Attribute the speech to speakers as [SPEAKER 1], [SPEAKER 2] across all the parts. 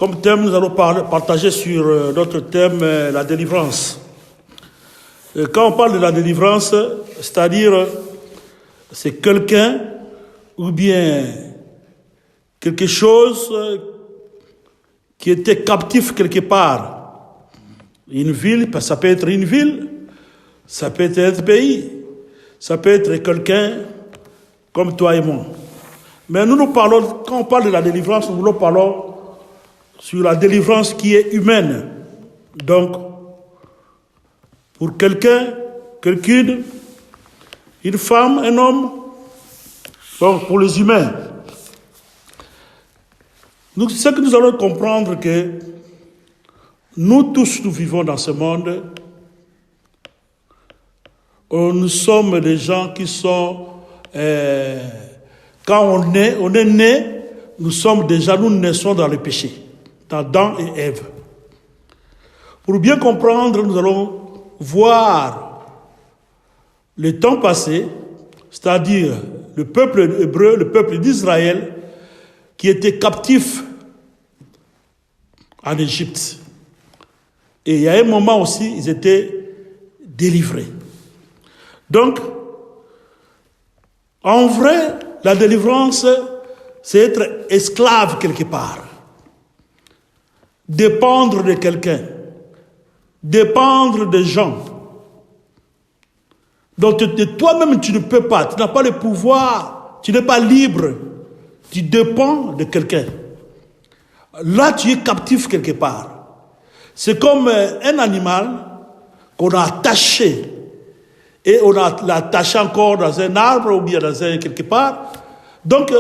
[SPEAKER 1] Comme thème, nous allons partager sur notre thème, la délivrance. Quand on parle de la délivrance, c'est-à-dire, c'est quelqu'un ou bien quelque chose qui était captif quelque part. Une ville, ça peut être une ville, ça peut être un pays, ça peut être quelqu'un comme toi et moi. Mais nous parlons, quand on parle de la délivrance, nous parlons sur la délivrance qui est humaine. Donc, pour quelqu'un, quelqu'une, une femme, un homme, donc pour les humains. Ce que nous allons comprendre que nous tous, nous vivons dans ce monde, nous sommes des gens qui sont, quand on est né, nous naissons dans le péché, dans Adam et Ève. Pour bien comprendre, nous allons voir le temps passé, c'est-à-dire le peuple hébreu, le peuple d'Israël, qui était captif en Égypte. Et il y a un moment aussi, ils étaient délivrés. Donc, en vrai, la délivrance, c'est être esclave quelque part. Dépendre de quelqu'un. Dépendre des gens. Donc, toi-même, tu ne peux pas. Tu n'as pas le pouvoir. Tu n'es pas libre. Tu dépends de quelqu'un. Là, tu es captif quelque part. C'est comme un animal qu'on a attaché. Et on l'a attaché encore dans un arbre ou bien quelque part. Donc,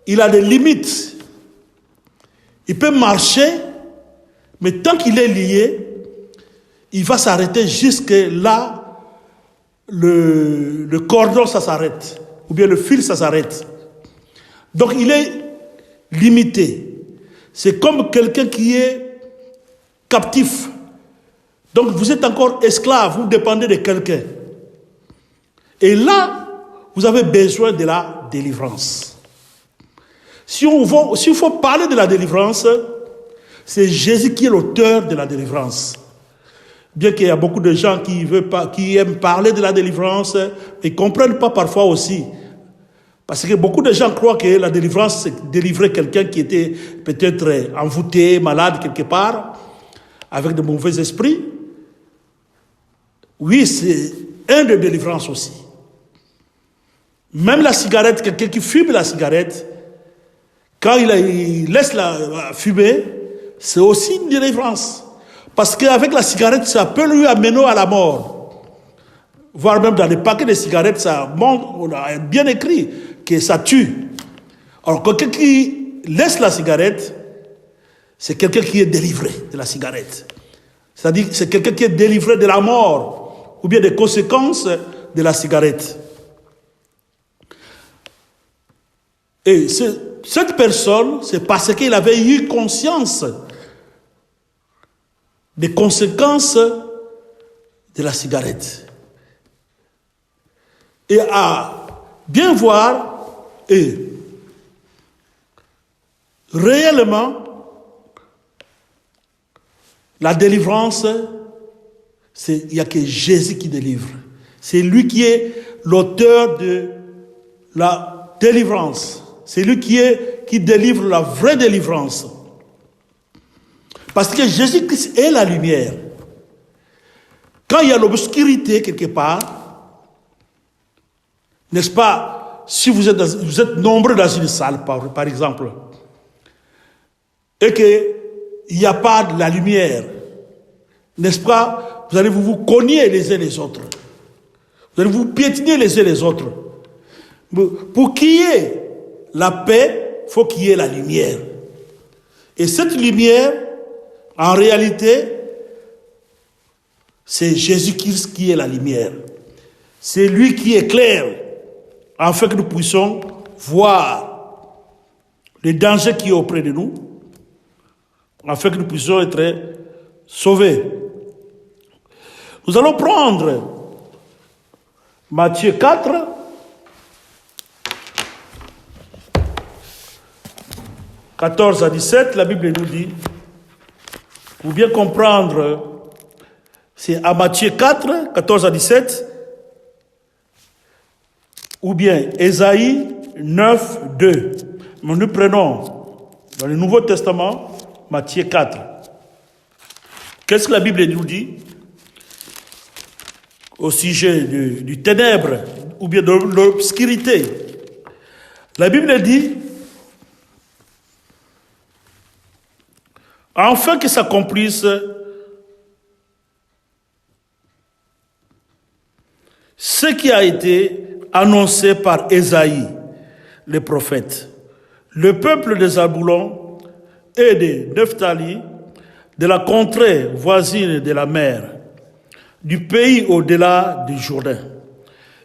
[SPEAKER 1] il a des limites. Il peut marcher, mais tant qu'il est lié, il va s'arrêter jusque là, le cordon, ça s'arrête. Ou bien le fil, ça s'arrête. Donc, il est limité. C'est comme quelqu'un qui est captif. Donc, vous êtes encore esclave, vous dépendez de quelqu'un. Et là, vous avez besoin de la délivrance. S'il faut parler de la délivrance, c'est Jésus qui est l'auteur de la délivrance. Bien qu'il y a beaucoup de gens qui aiment parler de la délivrance, mais ils ne comprennent pas parfois aussi. Parce que beaucoup de gens croient que la délivrance, c'est délivrer quelqu'un qui était peut-être envoûté, malade quelque part, avec de mauvais esprits. Oui, c'est un de délivrance aussi. Même la cigarette, quelqu'un qui fume la cigarette, quand il laisse la fumer, c'est aussi une délivrance. Parce qu'avec la cigarette, ça peut lui amener à la mort. Voire même dans les paquets de cigarettes, ça montre, on a bien écrit que ça tue. Alors, quelqu'un qui laisse la cigarette, c'est quelqu'un qui est délivré de la cigarette. C'est-à-dire, c'est quelqu'un qui est délivré de la mort, ou bien des conséquences de la cigarette. Et cette personne, c'est parce qu'il avait eu conscience des conséquences de la cigarette. Et à bien voir, et réellement, la délivrance, il n'y a que Jésus qui délivre. C'est lui qui est l'auteur de la délivrance. C'est lui qui délivre la vraie délivrance. Parce que Jésus-Christ est la lumière. Quand il y a l'obscurité quelque part, n'est-ce pas, si vous êtes nombreux dans une salle, par exemple, et qu'il n'y a pas de la lumière, n'est-ce pas, vous allez vous cogner les uns les autres. Vous allez vous piétiner les uns les autres. Pour qu'il y ait la paix, il faut qu'il y ait la lumière. Et cette lumière, en réalité, c'est Jésus-Christ qui est la lumière. C'est lui qui éclaire, afin que nous puissions voir le danger qui est auprès de nous, afin que nous puissions être sauvés. Nous allons prendre Matthieu 4, 14 à 17, la Bible nous dit, pour bien comprendre, c'est à Matthieu 4, 14 à 17, ou bien Ésaïe 9, 2. Mais nous prenons dans le Nouveau Testament, Matthieu 4. Qu'est-ce que la Bible nous dit au sujet du ténèbre ou bien de l'obscurité? La Bible dit, afin que s'accomplisse ce qui a été annoncé par Ésaïe, le prophète. Le peuple de Zaboulon et de Nephtali, de la contrée voisine de la mer, du pays au-delà du Jourdain,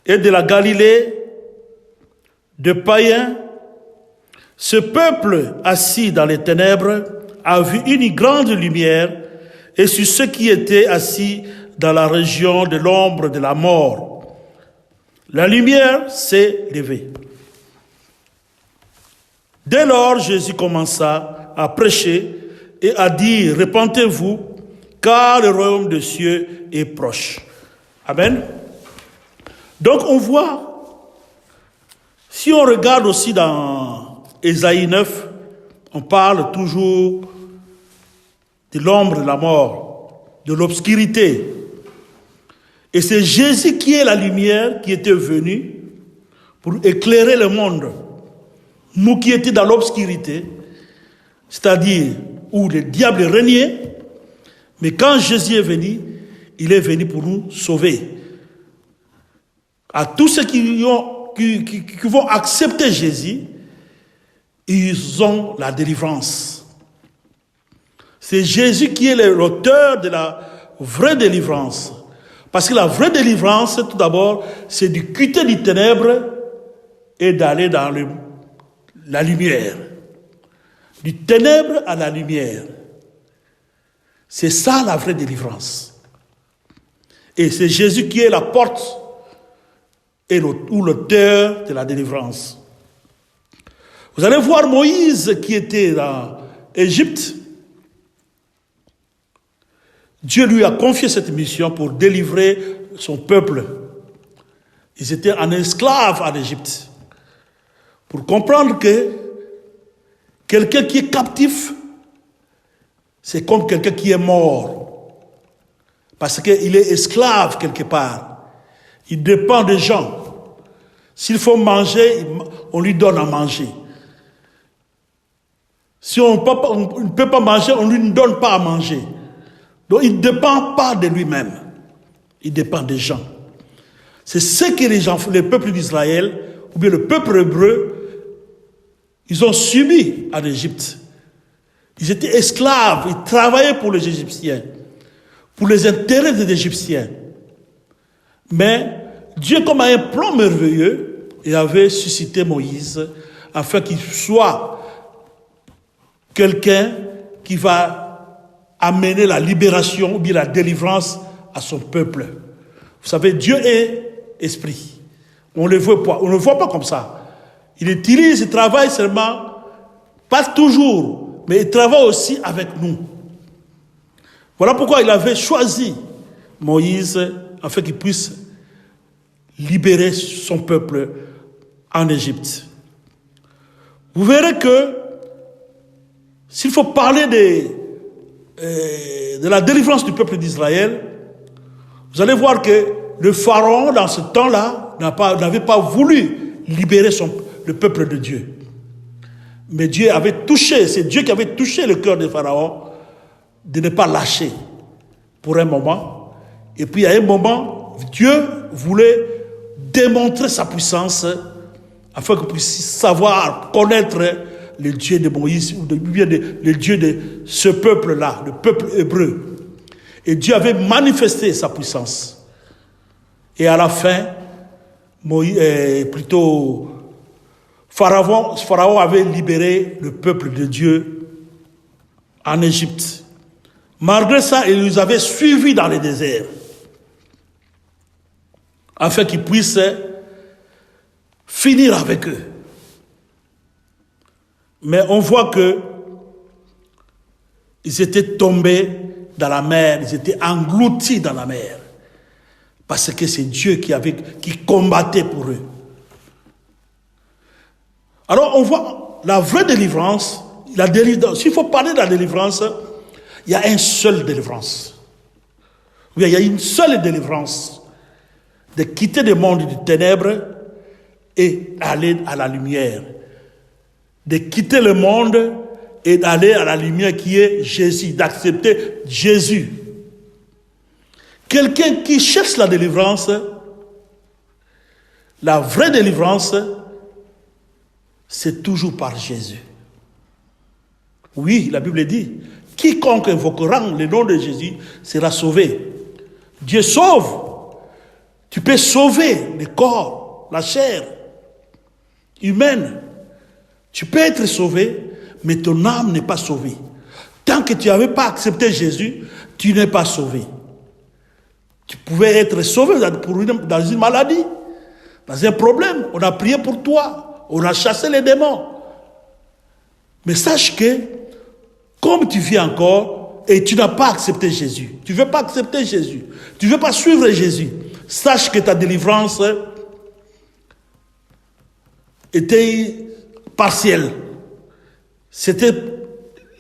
[SPEAKER 1] et de la Galilée, de païens, ce peuple assis dans les ténèbres a vu une grande lumière, et sur ceux qui étaient assis dans la région de l'ombre de la mort, la lumière s'est levée. Dès lors, Jésus commença à prêcher et à dire, repentez-vous, car le royaume des cieux est proche. Amen. Donc on voit, si on regarde aussi dans Ésaïe 9, on parle toujours de l'ombre de la mort, de l'obscurité. Et c'est Jésus qui est la lumière qui était venu pour éclairer le monde. Nous qui étions dans l'obscurité, c'est-à-dire où le diable régnait, mais quand Jésus est venu, il est venu pour nous sauver. À tous ceux qui vont accepter Jésus, ils ont la délivrance. C'est Jésus qui est l'auteur de la vraie délivrance. Parce que la vraie délivrance, tout d'abord, c'est de quitter les ténèbres et d'aller dans la lumière. Du ténèbre à la lumière. C'est ça la vraie délivrance. Et c'est Jésus qui est la porte ou l'auteur de la délivrance. Vous allez voir Moïse qui était dans Égypte. Dieu lui a confié cette mission pour délivrer son peuple. Ils étaient en esclaves en Égypte. Pour comprendre que quelqu'un qui est captif, c'est comme quelqu'un qui est mort. Parce qu'il est esclave quelque part. Il dépend des gens. S'il faut manger, on lui donne à manger. Si on ne peut pas manger, on ne lui donne pas à manger. Donc il ne dépend pas de lui-même. Il dépend des gens. C'est ce que les peuples d'Israël, ou bien le peuple hébreu, ils ont subi en Égypte. Ils étaient esclaves, ils travaillaient pour les Égyptiens, pour les intérêts des Égyptiens. Mais Dieu, comme un plan merveilleux, il avait suscité Moïse afin qu'il soit quelqu'un qui va amener la libération ou bien la délivrance à son peuple. Vous savez, Dieu est esprit. On ne le voit pas comme ça. Il utilise, il travaille seulement, pas toujours, mais il travaille aussi avec nous. Voilà pourquoi il avait choisi Moïse afin qu'il puisse libérer son peuple en Égypte. Vous verrez que s'il faut parler de la délivrance du peuple d'Israël, vous allez voir que le pharaon, dans ce temps-là, n'avait pas voulu libérer le peuple de Dieu. Mais Dieu avait touché, c'est Dieu qui avait touché le cœur de Pharaon de ne pas lâcher pour un moment. Et puis à un moment, Dieu voulait démontrer sa puissance afin que vous puissiez savoir, connaître le Dieu de Moïse ou bien le Dieu de ce peuple-là, le peuple hébreu. Et Dieu avait manifesté sa puissance. Et à la fin, Pharaon avait libéré le peuple de Dieu en Égypte. Malgré ça, il les avait suivis dans le désert afin qu'ils puissent finir avec eux. Mais on voit que ils étaient tombés dans la mer, ils étaient engloutis dans la mer. Parce que c'est Dieu qui combattait pour eux. Alors on voit la vraie délivrance, la délivrance. S'il faut parler de la délivrance, il y a une seule délivrance. Oui, il y a une seule délivrance. De quitter le monde des ténèbres et aller à la lumière. De quitter le monde et d'aller à la lumière qui est Jésus, d'accepter Jésus. Quelqu'un qui cherche la délivrance, la vraie délivrance, c'est toujours par Jésus. Oui, la Bible dit, quiconque invoquera le nom de Jésus sera sauvé. Dieu sauve. Tu peux sauver le corps, la chair humaine. Tu peux être sauvé, mais ton âme n'est pas sauvée. Tant que tu n'avais pas accepté Jésus, tu n'es pas sauvé. Tu pouvais être sauvé dans une maladie, dans un problème. On a prié pour toi. On a chassé les démons. Mais sache que, comme tu vis encore, et tu n'as pas accepté Jésus, tu ne veux pas accepter Jésus, tu ne veux pas suivre Jésus, sache que ta délivrance était partielle. C'était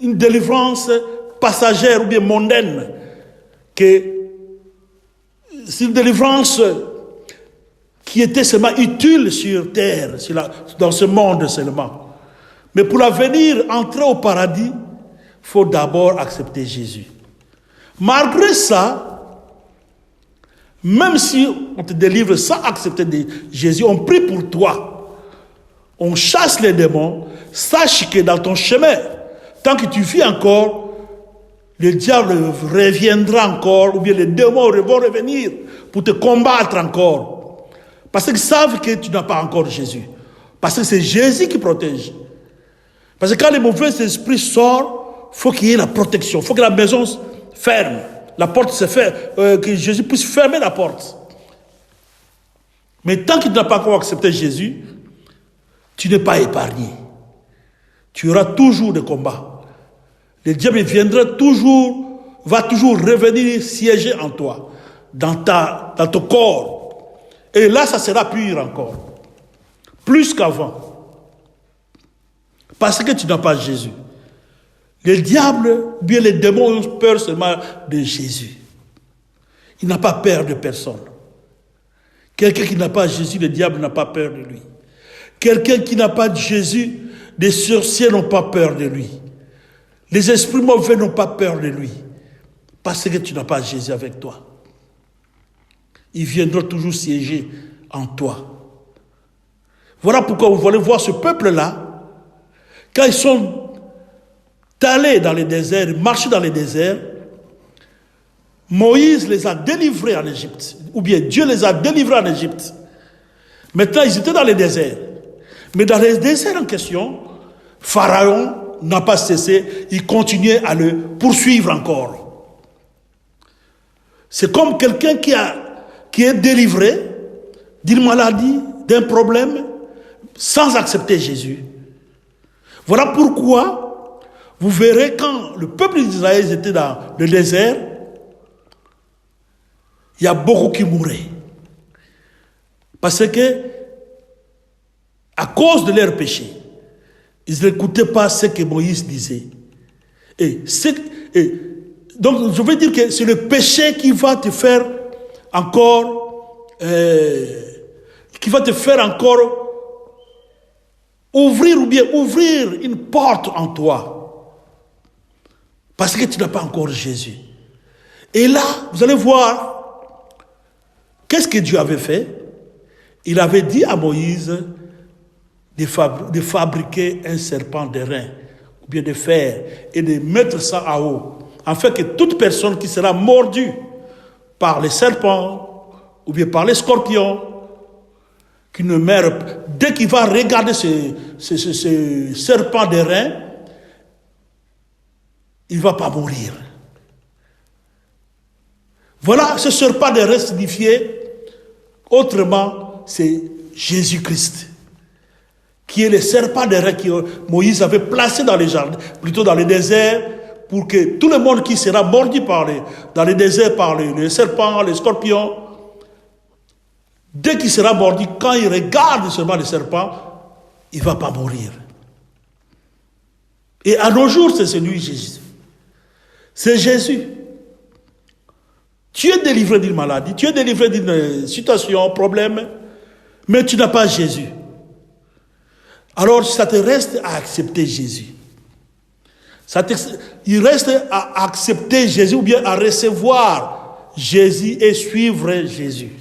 [SPEAKER 1] une délivrance passagère ou bien mondaine. C'est une délivrance qui était seulement utile sur terre, dans ce monde seulement. Mais pour l'avenir, entrer au paradis, il faut d'abord accepter Jésus. Malgré ça, même si on te délivre sans accepter Jésus, on prie pour toi, on chasse les démons, sache que dans ton chemin, tant que tu vis encore, le diable reviendra encore, ou bien les démons vont revenir pour te combattre encore. Parce qu'ils savent que tu n'as pas encore Jésus. Parce que c'est Jésus qui protège. Parce que quand les mauvais esprits sortent, il faut qu'il y ait la protection, il faut que la maison ferme. La porte se ferme, que Jésus puisse fermer la porte. Mais tant que tu n'as pas encore accepté Jésus, tu n'es pas épargné. Tu auras toujours des combats. Le diable va toujours revenir siéger en toi, dans ton corps. Et là, ça sera pire encore. Plus qu'avant. Parce que tu n'as pas Jésus. Le diable, bien les démons ont peur seulement de Jésus. Il n'a pas peur de personne. Quelqu'un qui n'a pas Jésus, le diable n'a pas peur de lui. Quelqu'un qui n'a pas de Jésus, les sorciers n'ont pas peur de lui. Les esprits mauvais n'ont pas peur de lui. Parce que tu n'as pas Jésus avec toi. Il viendra toujours siéger en toi. Voilà pourquoi vous voulez voir ce peuple-là, quand ils sont allés dans les déserts, marcher dans les déserts, Moïse les a délivrés en Égypte, ou bien Dieu les a délivrés en Égypte. Maintenant, ils étaient dans les déserts. Mais dans les déserts en question, Pharaon n'a pas cessé, il continuait à le poursuivre encore. C'est comme quelqu'un qui est délivré d'une maladie, d'un problème, sans accepter Jésus. Voilà pourquoi vous verrez quand le peuple d'Israël était dans le désert, il y a beaucoup qui mouraient. Parce que, à cause de leur péché, ils n'écoutaient pas ce que Moïse disait. Donc, je veux dire que c'est le péché qui va te faire encore, ouvrir une porte en toi. Parce que tu n'as pas encore Jésus. Et là, vous allez voir, qu'est-ce que Dieu avait fait? Il avait dit à Moïse de fabriquer un serpent d'airain, ou bien de fer, et de mettre ça en haut, afin que toute personne qui sera mordue par les serpents, ou bien par les scorpions, qui ne meurt, dès qu'il va regarder ce serpent d'airain, il ne va pas mourir. Voilà, ce serpent d'airain signifiait, autrement, c'est Jésus-Christ, qui est le serpent des reins que Moïse avait placé dans les jardins, plutôt dans les déserts, pour que tout le monde qui sera mordu dans les déserts par les serpents, les scorpions, dès qu'il sera mordu, quand il regarde seulement le serpent, il ne va pas mourir. Et à nos jours, c'est celui Jésus. C'est Jésus. Tu es délivré d'une maladie, tu es délivré d'une situation, problème, mais tu n'as pas Jésus. Alors, ça te reste à accepter Jésus. Il reste à accepter Jésus ou bien à recevoir Jésus et suivre Jésus.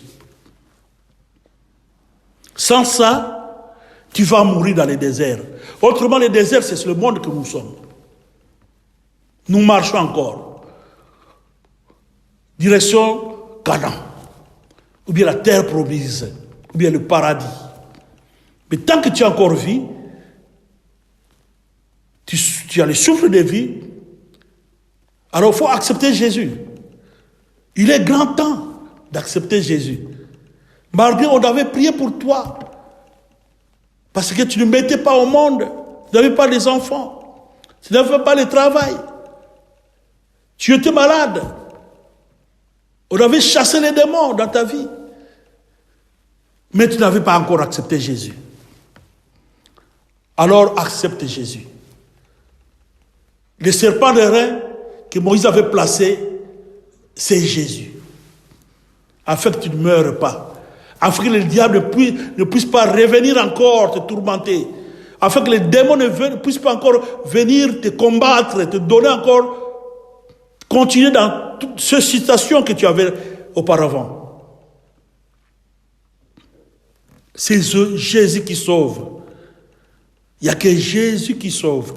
[SPEAKER 1] Sans ça, tu vas mourir dans les déserts. Autrement, les déserts, c'est le monde que nous sommes. Nous marchons encore. Direction Canaan. Ou bien la terre promise. Ou bien le paradis. Mais tant que tu as encore vie, tu as le souffle de vie, alors il faut accepter Jésus. Il est grand temps d'accepter Jésus. Malgré on avait prié pour toi, parce que tu ne mettais pas au monde, tu n'avais pas les enfants, tu n'avais pas le travail, tu étais malade, on avait chassé les démons dans ta vie, mais tu n'avais pas encore accepté Jésus. Alors accepte Jésus. Le serpent de reins que Moïse avait placé, c'est Jésus. Afin que tu ne meures pas. Afin que le diable ne puisse pas revenir encore te tourmenter. Afin que les démons ne puissent pas encore venir te combattre, te donner encore, continuer dans toutes ces situations que tu avais auparavant. C'est Jésus qui sauve. Il n'y a que Jésus qui sauve.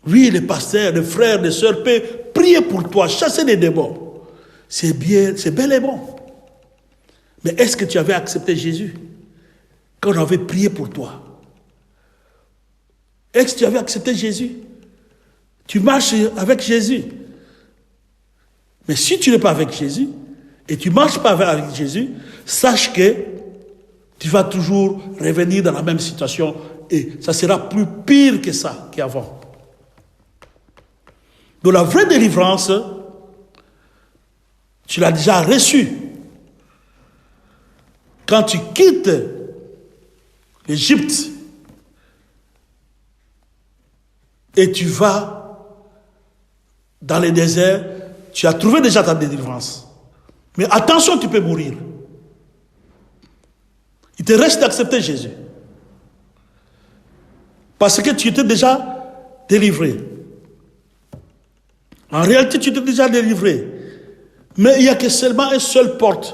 [SPEAKER 1] Oui, les pasteurs, les frères, les sœurs peuvent prier pour toi, chasser les démons. C'est bien, c'est bel et bon. Mais est-ce que tu avais accepté Jésus quand on avait prié pour toi? Est-ce que tu avais accepté Jésus? Tu marches avec Jésus. Mais si tu n'es pas avec Jésus et tu ne marches pas avec Jésus, sache que tu vas toujours revenir dans la même situation et ça sera plus pire que ça qu'avant. Donc la vraie délivrance, tu l'as déjà reçue. Quand tu quittes l'Égypte et tu vas dans les déserts, tu as trouvé déjà ta délivrance. Mais attention, tu peux mourir. Il te reste d'accepter Jésus. Parce que tu étais déjà délivré. En réalité, tu étais déjà délivré. Mais il n'y a que seulement une seule porte.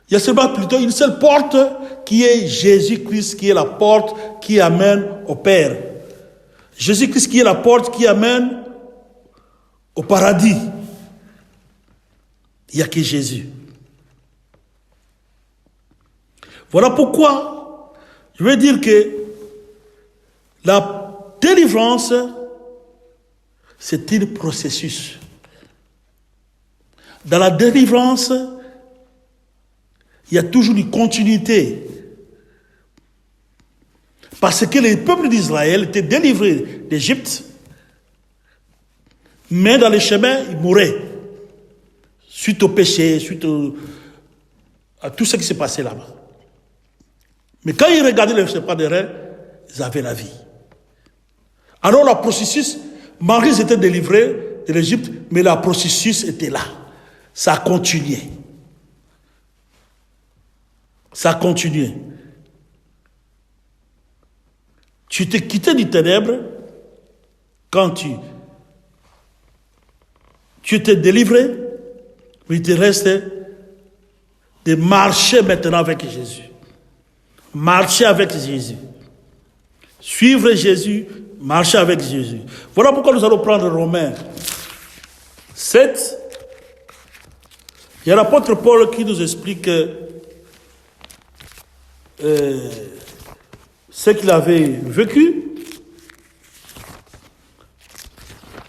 [SPEAKER 1] Il y a seulement plutôt une seule porte qui est Jésus-Christ, qui est la porte qui amène au Père. Jésus-Christ qui est la porte qui amène au paradis. Il n'y a que Jésus. Voilà pourquoi je veux dire que la délivrance, c'est un processus. Dans la délivrance, il y a toujours une continuité. Parce que les peuples d'Israël étaient délivrés d'Égypte, mais dans les chemins, ils mouraient. Suite au péché, à tout ce qui s'est passé là-bas. Mais quand ils regardaient le serpent des reins, ils avaient la vie. Alors le processus, malgré qu'ils étaient délivrés de l'Égypte, mais le processus était là. Ça a continué. Ça a continué. Tu t'es quitté du ténèbre quand tu étais délivré, mais il te reste de marcher maintenant avec Jésus. Marcher avec Jésus. Suivre Jésus, marcher avec Jésus. Voilà pourquoi nous allons prendre Romains 7. Il y a l'apôtre Paul qui nous explique ce qu'il avait vécu.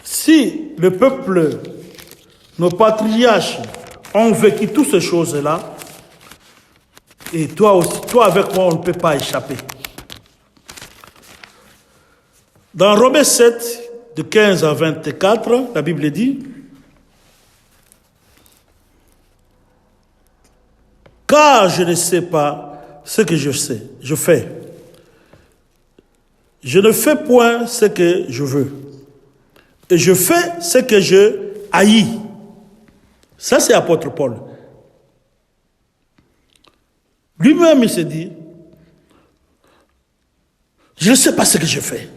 [SPEAKER 1] Si le peuple, nos patriarches ont vécu toutes ces choses-là, Et toi aussi, toi avec moi, on ne peut pas échapper. Dans Romains 7, de 15 à 24, la Bible dit, « Car je ne sais pas ce que je fais. Je ne fais point ce que je veux. Et je fais ce que je haïs. » Ça, c'est l'apôtre Paul. Lui-même, il se dit, « Je ne sais pas ce que je fais.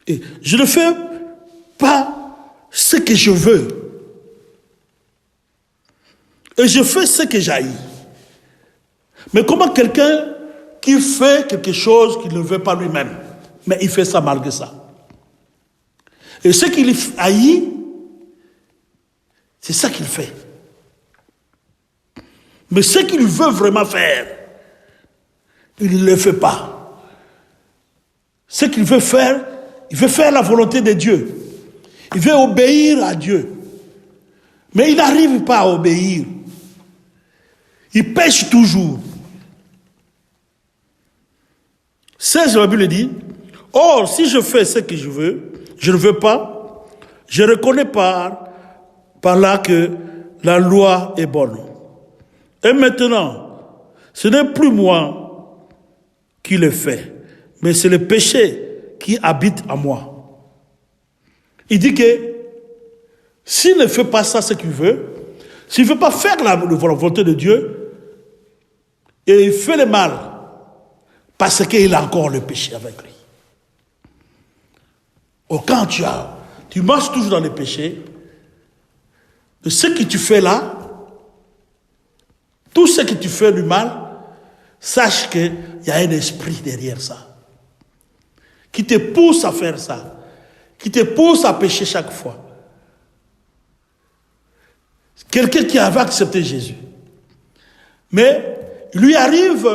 [SPEAKER 1] Et je ne fais pas ce que je veux. Et je fais ce que j'haïs. » Mais comment quelqu'un qui fait quelque chose qu'il ne veut pas lui-même, mais il fait ça malgré ça. Et ce qu'il haït, c'est ça qu'il fait. Mais ce qu'il veut vraiment faire, il ne le fait pas. Ce qu'il veut faire, il veut faire la volonté de Dieu. Il veut obéir à Dieu. Mais il n'arrive pas à obéir. Il pêche toujours. 16, la Bible dit, « Or, si je fais ce que je veux, je ne veux pas, je reconnais par là que la loi est bonne. Et maintenant, ce n'est plus moi qui le fais, mais c'est le péché qui habite en moi. » Il dit que s'il ne fait pas ça ce qu'il veut, s'il ne veut pas faire la volonté de Dieu, et il fait le mal, parce qu'il a encore le péché avec lui. Or, quand tu marches toujours dans le péché, de ce que tu fais là, tout ce que tu fais du mal, sache qu'il y a un esprit derrière ça, qui te pousse à faire ça, qui te pousse à pécher chaque fois. Quelqu'un qui avait accepté Jésus. Mais il lui arrive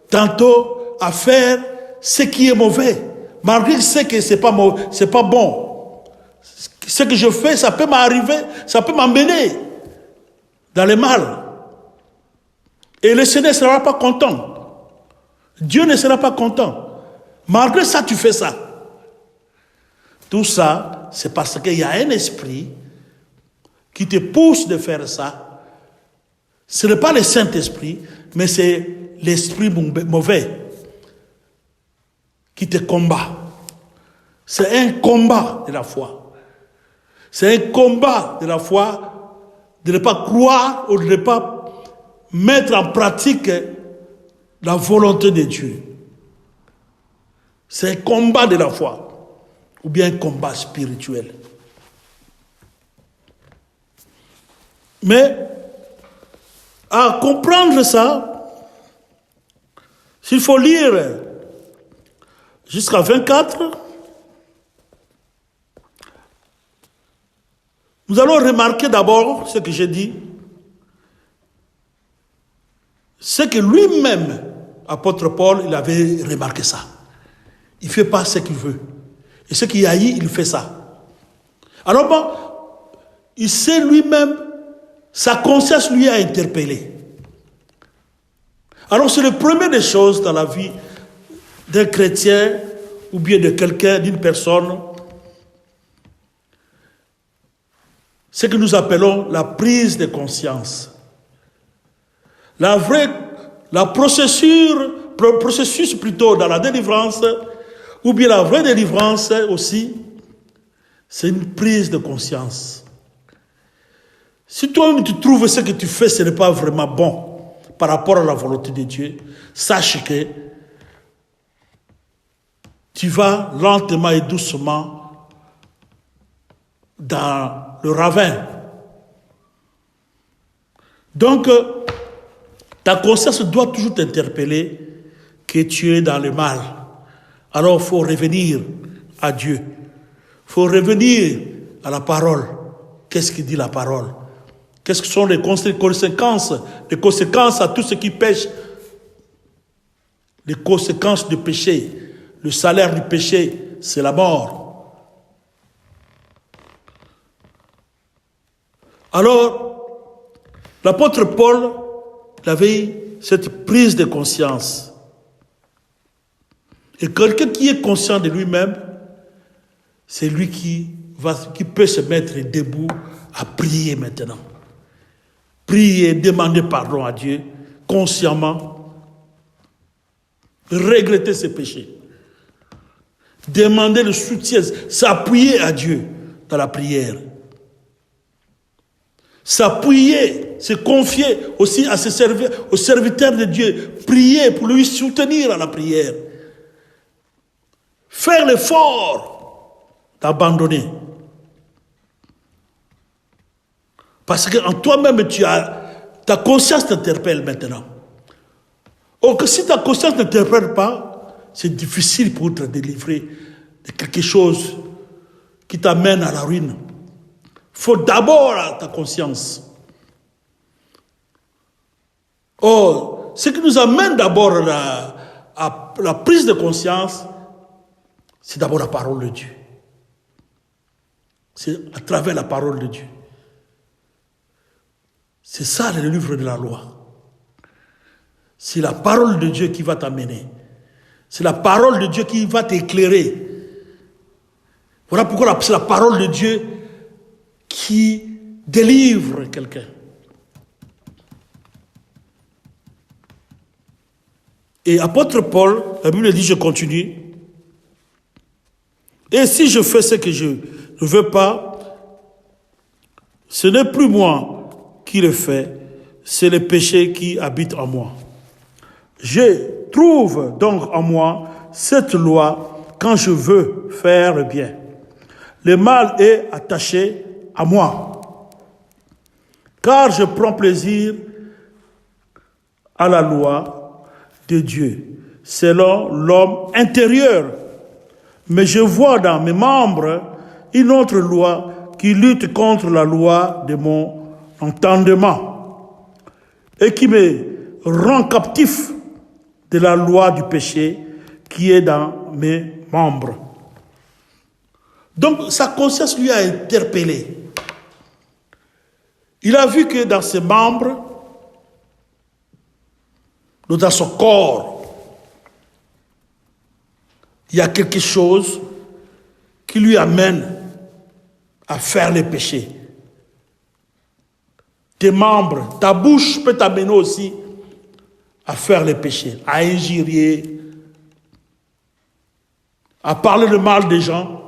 [SPEAKER 1] tantôt à faire ce qui est mauvais, malgré que c'est que c'est pas bon. Ce que je fais, ça peut m'arriver, ça peut m'emmener dans le mal. Et le Seigneur ne sera pas content. Dieu ne sera pas content. Malgré ça, tu fais ça. Tout ça, c'est parce qu'il y a un esprit qui te pousse de faire ça. Ce n'est pas le Saint-Esprit, mais c'est l'esprit mauvais qui te combat. C'est un combat de la foi. C'est un combat de la foi de ne pas croire ou de ne pas mettre en pratique la volonté de Dieu. C'est un combat de la foi ou bien un combat spirituel. Mais à comprendre ça, s'il faut lire jusqu'à 24, nous allons remarquer d'abord ce que j'ai dit, c'est que lui-même, apôtre Paul, il avait remarqué ça. Il ne fait pas ce qu'il veut. Et ce qu'il haït, il fait ça. Alors bon, il sait lui-même, sa conscience lui a interpellé. Alors c'est le premier des choses dans la vie d'un chrétien ou bien de quelqu'un, d'une personne, ce que nous appelons la prise de conscience. La processus plutôt dans la délivrance, ou bien la vraie délivrance aussi, c'est une prise de conscience. Si toi-même tu trouves ce que tu fais, ce n'est pas vraiment bon par rapport à la volonté de Dieu, sache que tu vas lentement et doucement dans le ravin. Donc, ta conscience doit toujours t'interpeller que tu es dans le mal. Alors, il faut revenir à Dieu. Il faut revenir à la parole. Qu'est-ce que dit la parole? Qu'est-ce que sont les conséquences à tout ce qui pêche? Les conséquences du péché. Le salaire du péché, c'est la mort. Alors, L'apôtre Paul avait cette prise de conscience. Et quelqu'un qui est conscient de lui-même, c'est lui qui peut se mettre debout à prier maintenant. Prier, demander pardon à Dieu, consciemment, regretter ses péchés. Demander le soutien, s'appuyer à Dieu dans la prière. S'appuyer, se confier aussi à aux serviteurs de Dieu. Prier pour lui soutenir à la prière. Faire l'effort d'abandonner. Parce qu'en toi-même, ta conscience t'interpelle maintenant. Or que si ta conscience ne t'interpelle pas, c'est difficile pour te délivrer de quelque chose qui t'amène à la ruine. Il faut d'abord ta conscience. Or, ce qui nous amène d'abord à la prise de conscience, c'est d'abord la parole de Dieu. C'est à travers la parole de Dieu. C'est ça le livre de la loi. C'est la parole de Dieu qui va t'amener. C'est la parole de Dieu qui va t'éclairer. Voilà pourquoi c'est la parole de Dieu qui délivre quelqu'un. Et apôtre Paul, la Bible dit, je continue. Et si je fais ce que je ne veux pas, ce n'est plus moi qui le fais, c'est le péché qui habite en moi. Je trouve donc en moi cette loi quand je veux faire le bien. Le mal est attaché à moi, car je prends plaisir à la loi de Dieu, selon l'homme intérieur. Mais je vois dans mes membres une autre loi qui lutte contre la loi de mon entendement et qui me rend captif de la loi du péché qui est dans mes membres. Donc sa conscience lui a interpellé. Il a vu que dans ses membres, dans son corps, il y a quelque chose qui lui amène à faire les péchés. Tes membres, ta bouche peut t'amener aussi à faire les péchés, à injurier, à parler le mal des gens,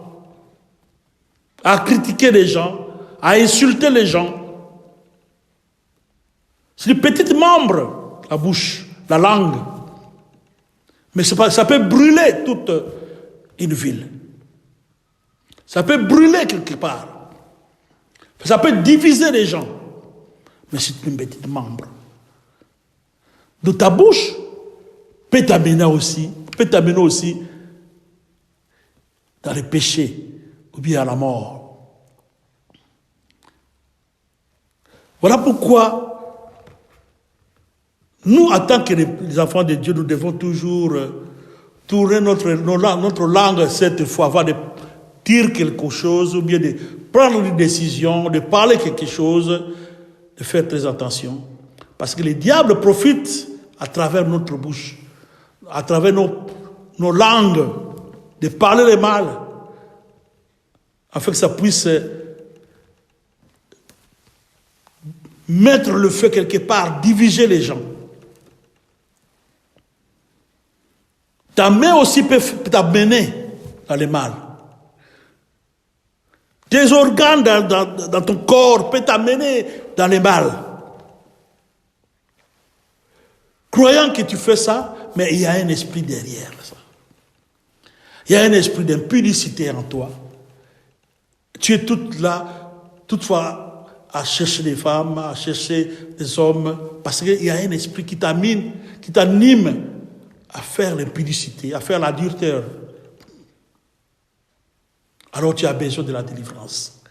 [SPEAKER 1] à critiquer les gens, à insulter les gens. C'est des petits membres, la bouche, la langue. Mais ça peut brûler toute une ville. Ça peut brûler quelque part. Ça peut diviser les gens. Mais c'est une petite membre. De ta bouche peut t'amener aussi dans les péchés ou bien à la mort. Voilà pourquoi nous, en tant que les enfants de Dieu, nous devons toujours tourner notre langue cette fois, avant de dire quelque chose, ou bien de prendre une décision, de parler quelque chose, de faire très attention. Parce que le diable profite à travers notre bouche, à travers nos langues, de parler le mal, afin que ça puisse mettre le feu quelque part, diviser les gens. Ta main aussi peut t'amener dans le mal. Tes organes dans ton corps peuvent t'amener dans le mal. Croyant que tu fais ça, mais il y a un esprit derrière ça. Il y a un esprit d'impudicité en toi. Tu es toutefois à chercher des femmes, à chercher des hommes, parce qu'il y a un esprit qui t'anime à faire l'impudicité, à faire l'adultère. Alors tu as besoin de la délivrance.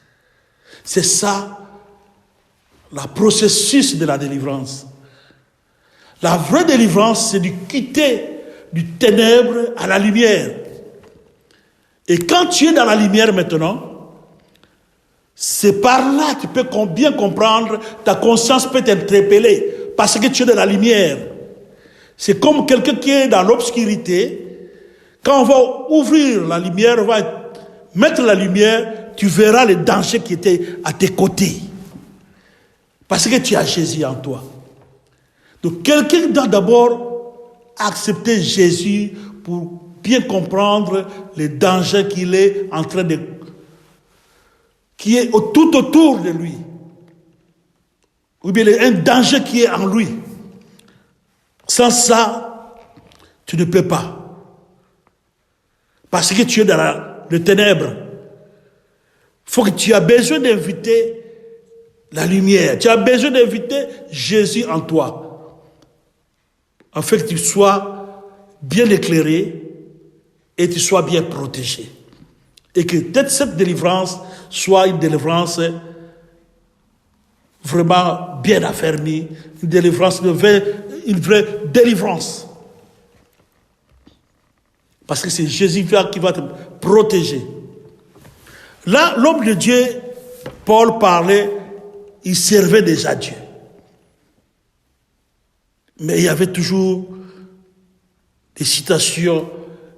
[SPEAKER 1] C'est ça, le processus de la délivrance. La vraie délivrance, c'est de quitter du ténèbre à la lumière. Et quand tu es dans la lumière maintenant, C'est par là que tu peux bien comprendre, ta conscience peut t'interpeller, parce que tu es de la lumière. C'est comme quelqu'un qui est dans l'obscurité. Quand on va ouvrir la lumière, on va mettre la lumière, tu verras les dangers qui étaient à tes côtés. Parce que tu as Jésus en toi. Donc quelqu'un doit d'abord accepter Jésus pour bien comprendre les dangers qu'il est en train de... qui est tout autour de lui. Ou bien un danger qui est en lui. Sans ça, tu ne peux pas. Parce que tu es dans les ténèbres. Il faut que tu aies besoin d'inviter la lumière. Tu as besoin d'inviter Jésus en toi. En fait, que tu sois bien éclairé et tu sois bien protégé. Et que peut-être cette délivrance soit une délivrance vraiment bien affermie, une délivrance, une vraie délivrance. Parce que c'est Jésus qui va te protéger. Là, l'homme de Dieu, Paul parlait, il servait déjà Dieu. Mais il y avait toujours des situations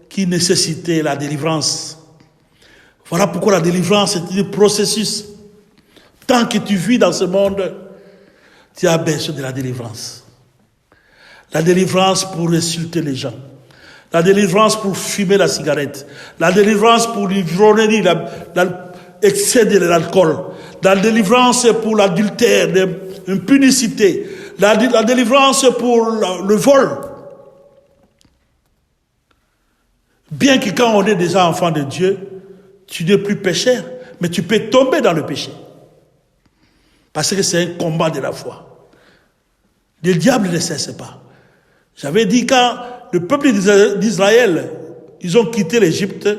[SPEAKER 1] qui nécessitaient la délivrance. Voilà pourquoi la délivrance est un processus. Tant que tu vis dans ce monde, tu as besoin de la délivrance. La délivrance pour insulter les gens. La délivrance pour fumer la cigarette. La délivrance pour l'ivrognerie, l'excès de l'alcool. La délivrance pour l'adultère, l'impunicité. La délivrance pour le vol. Bien que quand on est déjà enfant de Dieu, tu n'es plus pécheur, mais tu peux tomber dans le péché. Parce que c'est un combat de la foi. Le diable ne cesse pas. J'avais dit quand le peuple d'Israël, ils ont quitté l'Égypte,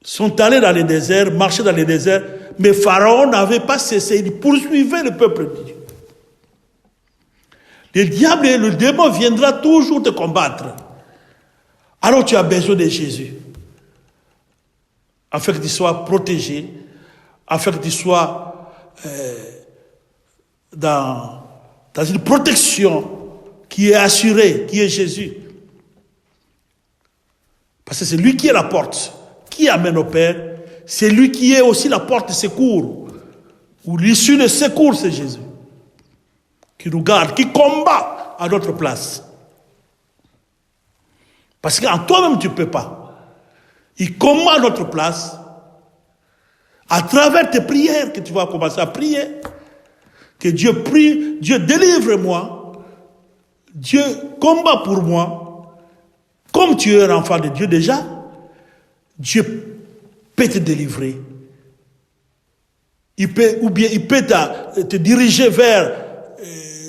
[SPEAKER 1] sont allés dans les déserts, marchaient dans les déserts, mais Pharaon n'avait pas cessé, il poursuivait le peuple de Dieu. Le diable et le démon viendra toujours te combattre. Alors tu as besoin de Jésus. Afin que tu sois protégé, afin que tu sois dans une protection qui est assurée, qui est Jésus. Parce que c'est lui qui est la porte, qui amène au Père. C'est lui qui est aussi la porte de secours. Ou l'issue de secours, c'est Jésus. Qui nous garde, qui combat à notre place. Parce qu'en toi-même, tu ne peux pas. Il combat à notre place. À travers tes prières que tu vas commencer à prier. Que Dieu prie, Dieu délivre-moi. Dieu combat pour moi. Comme tu es un enfant de Dieu déjà, Dieu peut te délivrer. Il peut te diriger vers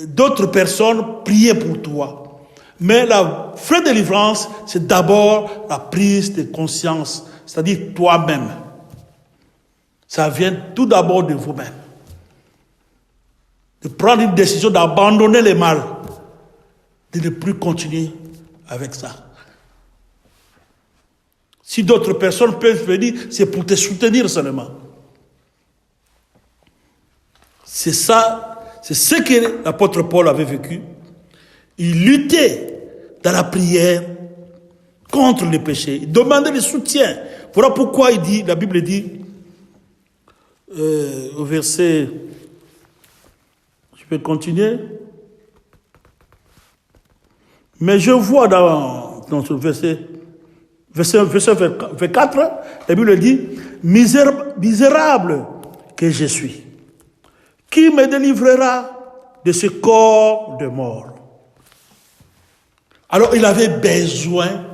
[SPEAKER 1] d'autres personnes, prier pour toi. Mais la vraie délivrance, c'est d'abord la prise de conscience, c'est-à-dire toi-même. Ça vient tout d'abord de vous-même. De prendre une décision d'abandonner le mal, de ne plus continuer avec ça. Si d'autres personnes peuvent venir, c'est pour te soutenir seulement. C'est ça, c'est ce que l'apôtre Paul avait vécu. Il luttait dans la prière contre le péché. Il demandait le soutien. Voilà pourquoi il dit, la Bible dit, au verset, je peux continuer. Mais je vois dans ce verset 4, la Bible dit, misérable que je suis. Qui me délivrera de ce corps de mort? Alors il avait besoin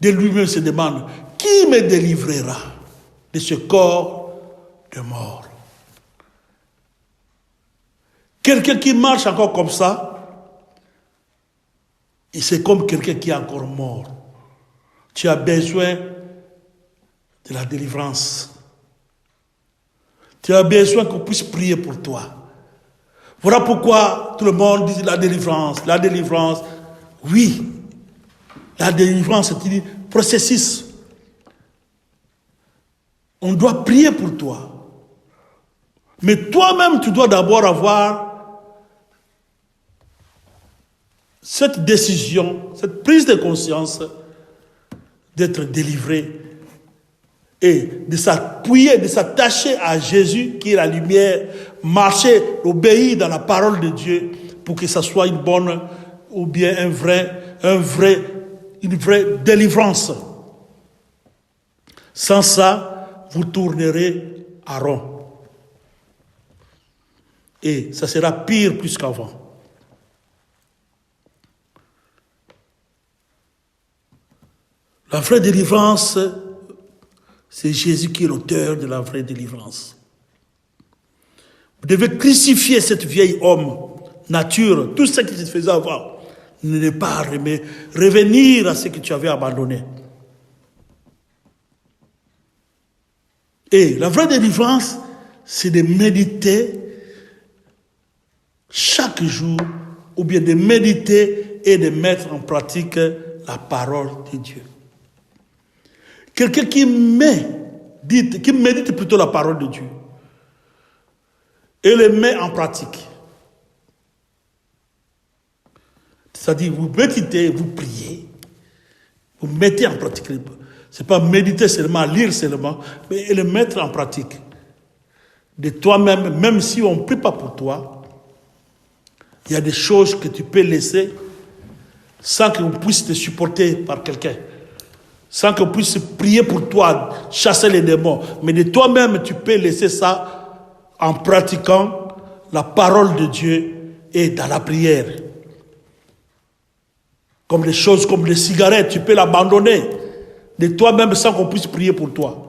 [SPEAKER 1] de lui-même se demander, qui me délivrera de ce corps de mort? Quelqu'un qui marche encore comme ça, c'est comme quelqu'un qui est encore mort. Tu as besoin de la délivrance. Tu as besoin qu'on puisse prier pour toi. Voilà pourquoi tout le monde dit la délivrance, la délivrance. Oui, la délivrance est un processus. On doit prier pour toi. Mais toi-même, tu dois d'abord avoir cette décision, cette prise de conscience d'être délivré et de s'appuyer, de s'attacher à Jésus qui est la lumière, marcher, obéir dans la parole de Dieu pour que ça soit une bonne ou bien une vraie délivrance. Sans ça, vous tournerez à rond. Et ça sera pire plus qu'avant. La vraie délivrance, c'est Jésus qui est l'auteur de la vraie délivrance. Vous devez crucifier cette vieille homme, nature, tout ce qui se faisait avant. Ne pas revenir à ce que tu avais abandonné. Et la vraie délivrance, c'est de méditer chaque jour, ou bien de méditer et de mettre en pratique la parole de Dieu. Quelqu'un qui médite plutôt la parole de Dieu et le met en pratique. C'est-à-dire, vous méditez, vous priez, vous mettez en pratique. Ce n'est pas méditer seulement, lire seulement, mais le mettre en pratique. De toi-même, même si on ne prie pas pour toi, il y a des choses que tu peux laisser sans qu'on puisse te supporter par quelqu'un. Sans qu'on puisse prier pour toi, chasser les démons. Mais de toi-même, tu peux laisser ça en pratiquant la parole de Dieu et dans la prière. Comme les choses comme les cigarettes, tu peux l'abandonner de toi-même sans qu'on puisse prier pour toi.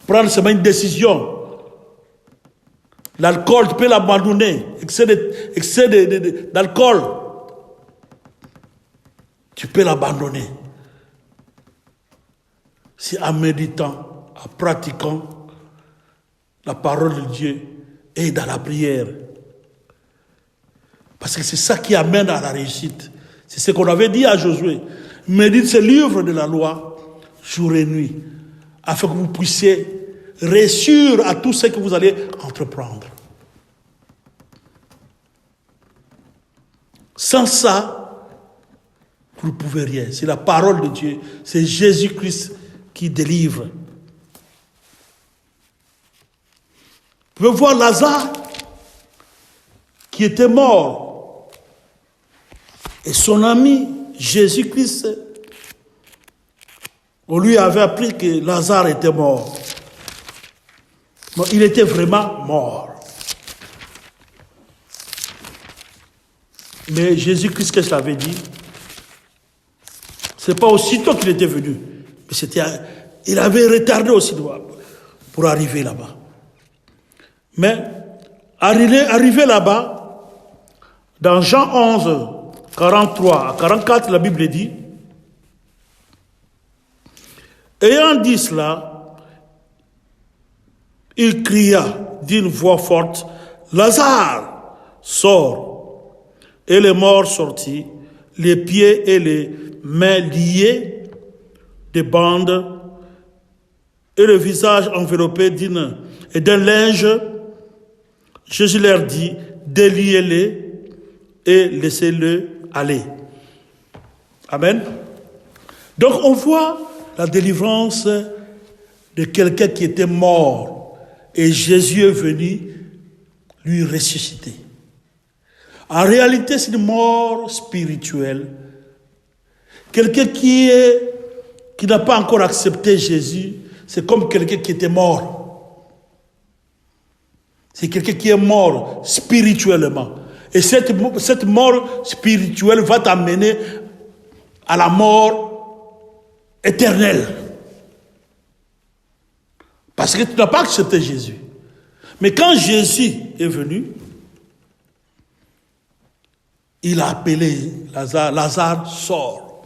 [SPEAKER 1] Prendre seulement une décision. L'alcool, tu peux l'abandonner. Excès d'alcool, tu peux l'abandonner. C'est en méditant, en pratiquant la parole de Dieu et dans la prière. Parce que c'est ça qui amène à la réussite. C'est ce qu'on avait dit à Josué. Médite ce livre de la loi jour et nuit, afin que vous puissiez réussir à tout ce que vous allez entreprendre. Sans ça, vous ne pouvez rien. C'est la parole de Dieu. C'est Jésus-Christ qui délivre. Vous pouvez voir Lazare qui était mort. Et son ami Jésus-Christ, on lui avait appris que Lazare était mort. Bon, il était vraiment mort. Mais Jésus-Christ, qu'est-ce qu'il avait dit? Ce n'est pas aussitôt qu'il était venu. Mais il avait retardé aussi pour arriver là-bas. Mais arrivé là-bas, dans Jean 11, 43 à 44, la Bible dit, ayant dit cela, il cria d'une voix forte, Lazare, sors. Et le mort sortit, les pieds et les mains liés de bandes et le visage enveloppé d'un linge. Jésus leur dit, déliez-les et laissez-le aller. Amen. Donc on voit la délivrance de quelqu'un qui était mort et Jésus est venu lui ressusciter. En réalité, c'est une mort spirituelle. Quelqu'un qui n'a pas encore accepté Jésus, c'est comme quelqu'un qui était mort. C'est quelqu'un qui est mort spirituellement. Et cette mort spirituelle va t'amener à la mort éternelle. Parce que tu n'as pas accepté Jésus. Mais quand Jésus est venu, il a appelé Lazare, Lazare sort.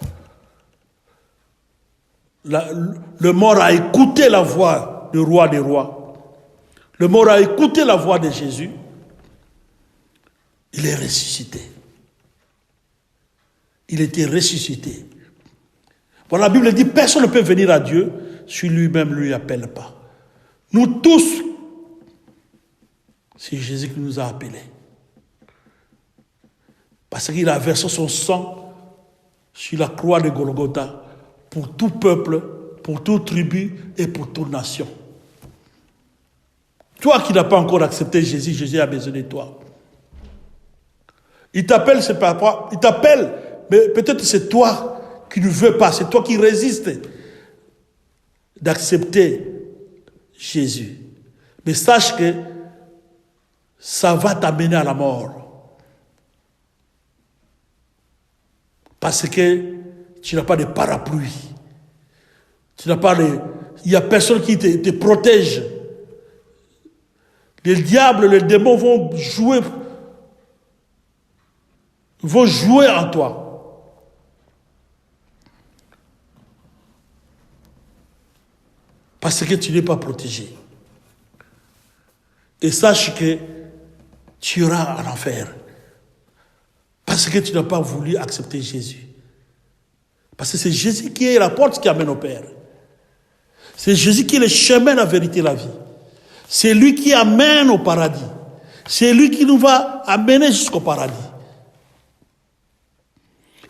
[SPEAKER 1] Le mort a écouté la voix du roi des rois. Le mort a écouté la voix de Jésus. Il est ressuscité. Il était ressuscité. Voilà, la Bible dit, personne ne peut venir à Dieu si lui-même ne lui appelle pas. Nous tous, c'est Jésus qui nous a appelés. Parce qu'il a versé son sang sur la croix de Golgotha pour tout peuple, pour toute tribu et pour toute nation. Toi qui n'as pas encore accepté Jésus, Jésus a besoin de toi. Il t'appelle, c'est pas toi. Il t'appelle, mais peut-être c'est toi qui ne veux pas, c'est toi qui résistes d'accepter Jésus. Mais sache que ça va t'amener à la mort. Parce que tu n'as pas de parapluie. Tu n'as pas de... Il n'y a personne qui te protège. Les diables, les démons vont jouer en toi. Parce que tu n'es pas protégé. Et sache que tu iras en enfer. Parce que tu n'as pas voulu accepter Jésus. Parce que c'est Jésus qui est la porte qui amène au Père. C'est Jésus qui est le chemin, la vérité, la vie. C'est lui qui amène au paradis. C'est lui qui nous va amener jusqu'au paradis.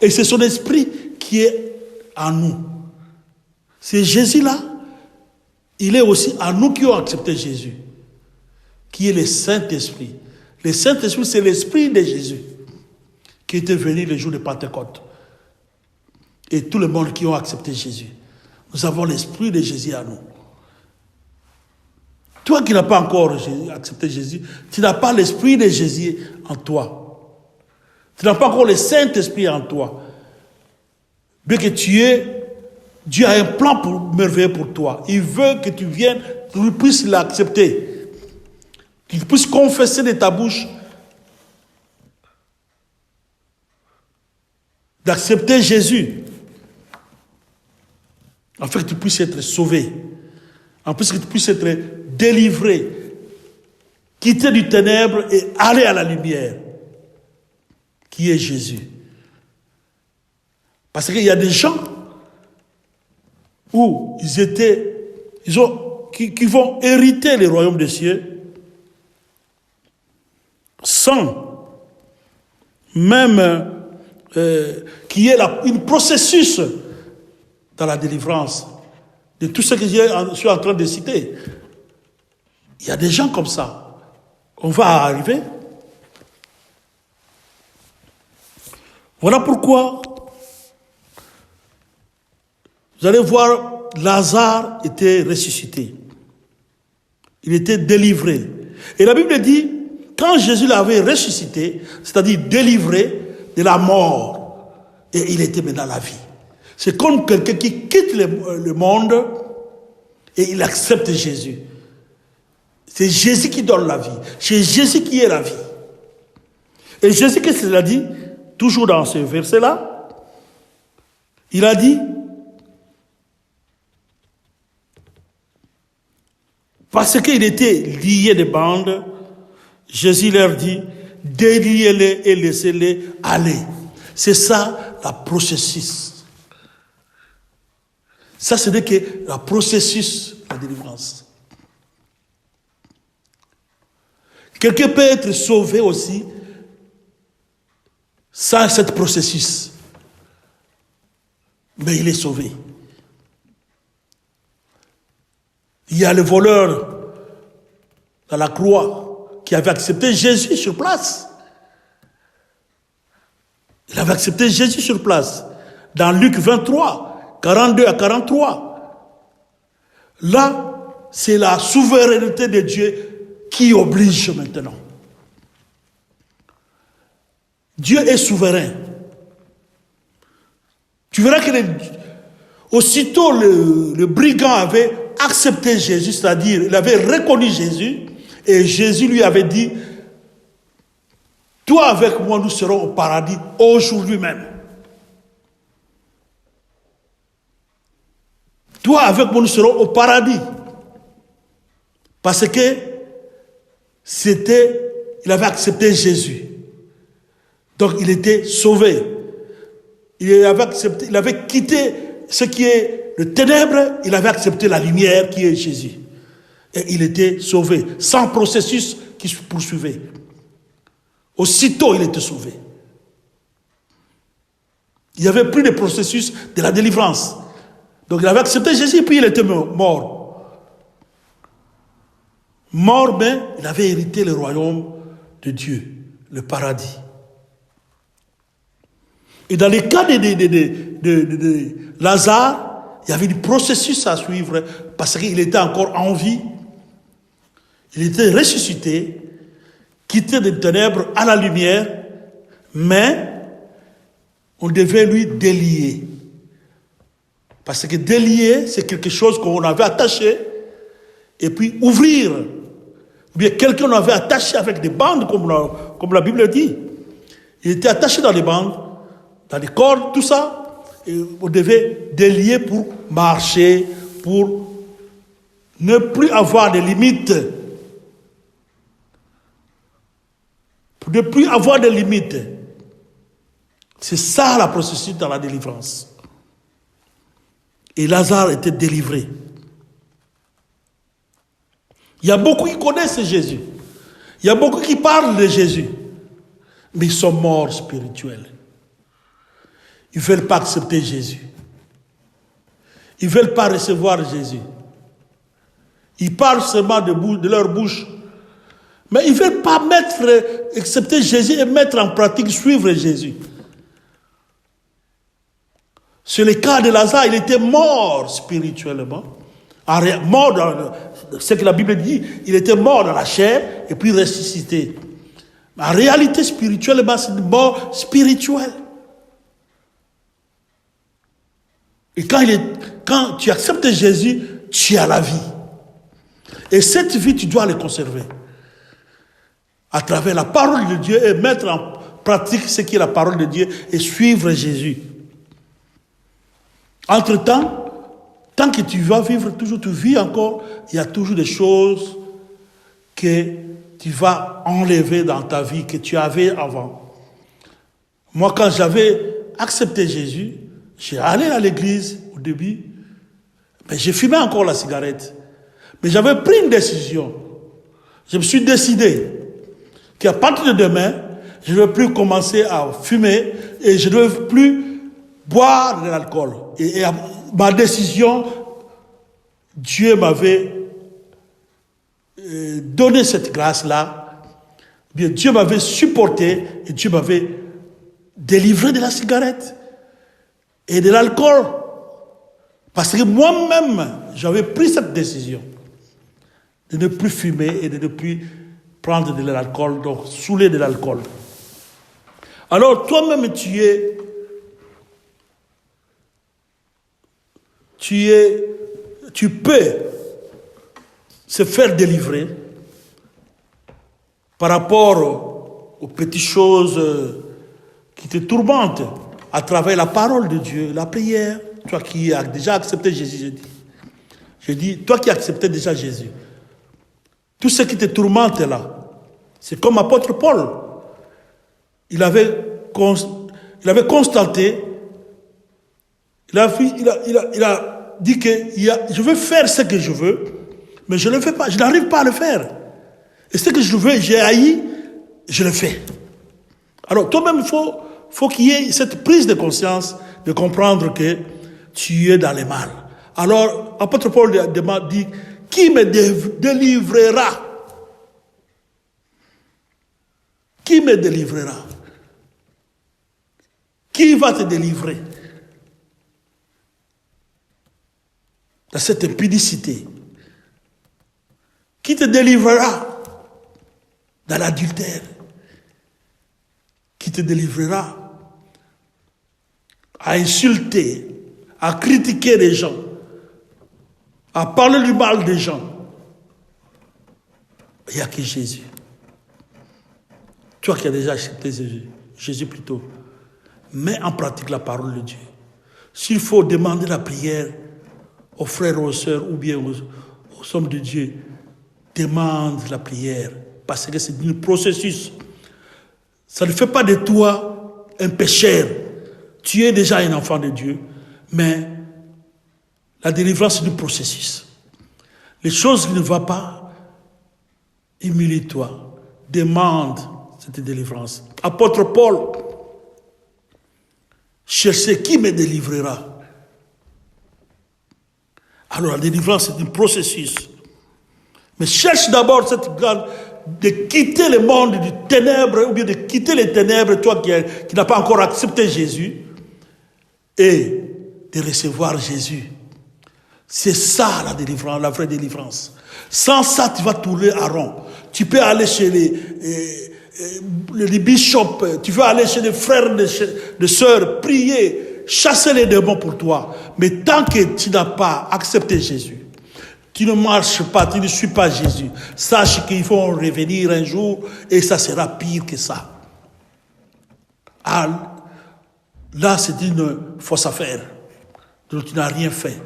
[SPEAKER 1] Et c'est son esprit qui est en nous. C'est Jésus-là. Il est aussi en nous qui ont accepté Jésus. Qui est le Saint-Esprit. Le Saint-Esprit, c'est l'esprit de Jésus qui était venu le jour de Pentecôte. Et tout le monde qui ont accepté Jésus. Nous avons l'esprit de Jésus en nous. Toi qui n'as pas encore accepté Jésus, tu n'as pas l'esprit de Jésus en toi. Tu n'as pas encore le Saint-Esprit en toi. Bien que Dieu a un plan merveilleux pour toi. Il veut que tu viennes, que tu puisses l'accepter. Qu'il puisse confesser de ta bouche d'accepter Jésus. Afin que tu puisses être sauvé. En plus que tu puisses être délivré. Quitter du ténèbre et aller à la lumière. Qui est Jésus. Parce qu'il y a des gens où qui vont hériter le royaume des cieux sans même qu'il y ait un processus dans la délivrance de tout ce que je suis en train de citer. Il y a des gens comme ça. On va arriver. Voilà pourquoi vous allez voir, Lazare était ressuscité. Il était délivré. Et la Bible dit, quand Jésus l'avait ressuscité, c'est-à-dire délivré de la mort, et il était maintenant la vie. C'est comme quelqu'un qui quitte le monde et il accepte Jésus. C'est Jésus qui donne la vie. C'est Jésus qui est la vie. Et Jésus, qu'est-ce qu'il a dit? Toujours dans ce verset-là, il a dit, parce qu'il était lié de bandes, Jésus leur dit, déliez-les et laissez-les aller. C'est ça, la processus. Ça, ce n'est que le processus de la délivrance. Quelqu'un peut être sauvé aussi sans ce processus. Mais il est sauvé. Il y a le voleur dans la croix qui avait accepté Jésus sur place. Il avait accepté Jésus sur place. Dans Luc 23, 42 à 43. Là, c'est la souveraineté de Dieu qui oblige maintenant. Dieu est souverain. Tu verras que aussitôt le brigand avait accepté Jésus, c'est-à-dire il avait reconnu Jésus, et Jésus lui avait dit, toi avec moi nous serons au paradis aujourd'hui même. Toi avec moi nous serons au paradis. Parce que il avait accepté Jésus. Donc il était sauvé. Il avait quitté ce qui est le ténèbre, il avait accepté la lumière qui est Jésus. Et il était sauvé, sans processus qui se poursuivait. Aussitôt, il était sauvé. Il n'y avait plus de processus de la délivrance. Donc il avait accepté Jésus, puis il était mort. Mort, mais il avait hérité le royaume de Dieu, le paradis. Et dans les cas de Lazare, il y avait du processus à suivre parce qu'il était encore en vie. Il était ressuscité, quitté des ténèbres à la lumière, mais on devait lui délier. Parce que délier, c'est quelque chose qu'on avait attaché, et puis ouvrir. Ou bien quelqu'un l'avait attaché avec des bandes, comme la Bible dit. Il était attaché dans les bandes, dans les cordes, tout ça. Et on devait délier pour marcher, pour ne plus avoir de limites. Pour ne plus avoir de limites. C'est ça la processus dans la délivrance. Et Lazare était délivré. Il y a beaucoup qui connaissent Jésus. Il y a beaucoup qui parlent de Jésus. Mais ils sont morts spirituels. Ils ne veulent pas accepter Jésus. Ils ne veulent pas recevoir Jésus. Ils parlent seulement de leur bouche. Mais ils ne veulent pas accepter Jésus et mettre en pratique, suivre Jésus. Sur le cas de Lazare, il était mort spirituellement. Mort dans ce que la Bible dit, il était mort dans la chair et puis ressuscité. En réalité, spirituellement, c'est une mort spirituelle. Et quand tu acceptes Jésus, tu as la vie. Et cette vie, tu dois la conserver. À travers la parole de Dieu et mettre en pratique ce qui est la parole de Dieu et suivre Jésus. Entre-temps, tant que tu vas vivre toujours, tu vis encore, il y a toujours des choses que tu vas enlever dans ta vie que tu avais avant. Moi, quand j'avais accepté Jésus, j'ai allé à l'église au début, mais j'ai fumé encore la cigarette. Mais j'avais pris une décision. Je me suis décidé qu'à partir de demain, je ne vais plus commencer à fumer et je ne vais plus boire de l'alcool. Et ma décision, Dieu m'avait donné cette grâce-là. Bien, Dieu m'avait supporté et Dieu m'avait délivré de la cigarette et de l'alcool. Parce que moi-même, j'avais pris cette décision de ne plus fumer et de ne plus prendre de l'alcool, donc saouler de l'alcool. Alors toi-même, tu peux se faire délivrer par rapport aux petites choses qui te tourmentent à travers la parole de Dieu, la prière. Toi qui as déjà accepté Jésus, je dis, toi qui as accepté déjà Jésus, tout ce qui te tourmente là, c'est comme l'apôtre Paul. Il avait constaté, il a dit que je veux faire ce que je veux, mais je ne le fais pas, je n'arrive pas à le faire. Et ce que je veux, j'ai haï, je le fais. Alors toi-même, il faut qu'il y ait cette prise de conscience, de comprendre que tu es dans le mal. Alors, l'apôtre Paul dit, qui me délivrera? Qui me délivrera? Qui va te délivrer de cette impudicité? Qui te délivrera dans l'adultère? Qui te délivrera à insulter, à critiquer les gens, à parler du mal des gens? Il n'y a que Jésus. Toi qui as déjà accepté Jésus plutôt, mets en pratique la parole de Dieu. S'il faut demander la prière aux frères, aux sœurs ou bien aux hommes de Dieu, demande la prière parce que c'est un processus. Ça ne fait pas de toi un pécheur. Tu es déjà un enfant de Dieu, mais La délivrance, c'est du processus. Les choses qui ne vont pas, humilie-toi, demande cette délivrance. Apôtre Paul, cherchez qui me délivrera. Alors la délivrance, c'est un processus. Mais cherche d'abord cette grande, de quitter le monde du ténèbre, ou bien de quitter les ténèbres, toi qui n'as pas encore accepté Jésus, et de recevoir Jésus. C'est ça la délivrance, la vraie délivrance. Sans ça, tu vas tourner à rond. Tu peux aller chez les bishops, tu peux aller chez les frères, les sœurs, prier, chasser les démons pour toi. Mais tant que tu n'as pas accepté Jésus, tu ne marches pas, tu ne suis pas Jésus, sache qu'il faut revenir un jour et ça sera pire que ça. Ah, là, c'est une fausse affaire. Donc tu n'as rien fait.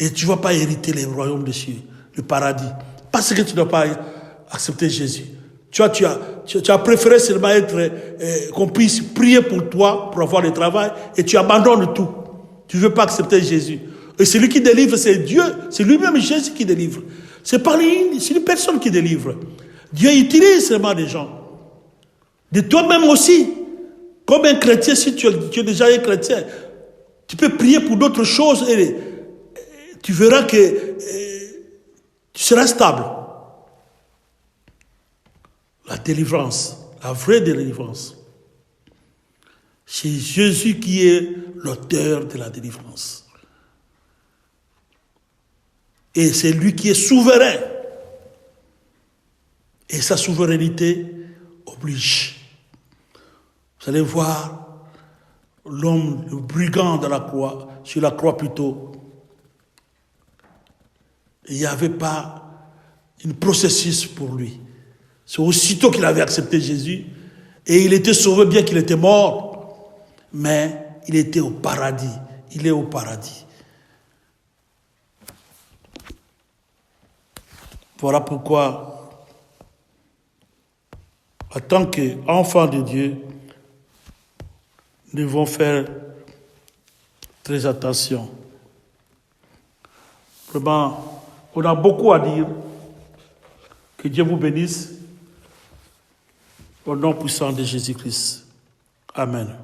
[SPEAKER 1] Et tu ne vas pas hériter les royaumes des cieux, le paradis. Parce que tu n'as pas accepté Jésus. Tu as préféré seulement qu'on puisse prier pour toi, pour avoir le travail, et tu abandonnes tout. Tu ne veux pas accepter Jésus. Et celui qui délivre, c'est Dieu. C'est lui-même Jésus qui délivre. C'est une personne qui délivre. Dieu utilise seulement des gens. De toi-même aussi. Comme un chrétien, si tu es déjà un chrétien, tu peux prier pour d'autres choses et tu verras que tu seras stable. La délivrance, la vraie délivrance, c'est Jésus qui est l'auteur de la délivrance. Et c'est lui qui est souverain. Et sa souveraineté oblige. Vous allez voir l'homme, le brigand de la croix, sur la croix plutôt. Il n'y avait pas un processus pour lui. C'est aussitôt qu'il avait accepté Jésus, et il était sauvé bien qu'il était mort, mais il était au paradis. Il est au paradis. Voilà pourquoi, en tant qu'enfants de Dieu, nous devons faire très attention. Vraiment, on a beaucoup à dire. Que Dieu vous bénisse. Au nom puissant de Jésus-Christ. Amen.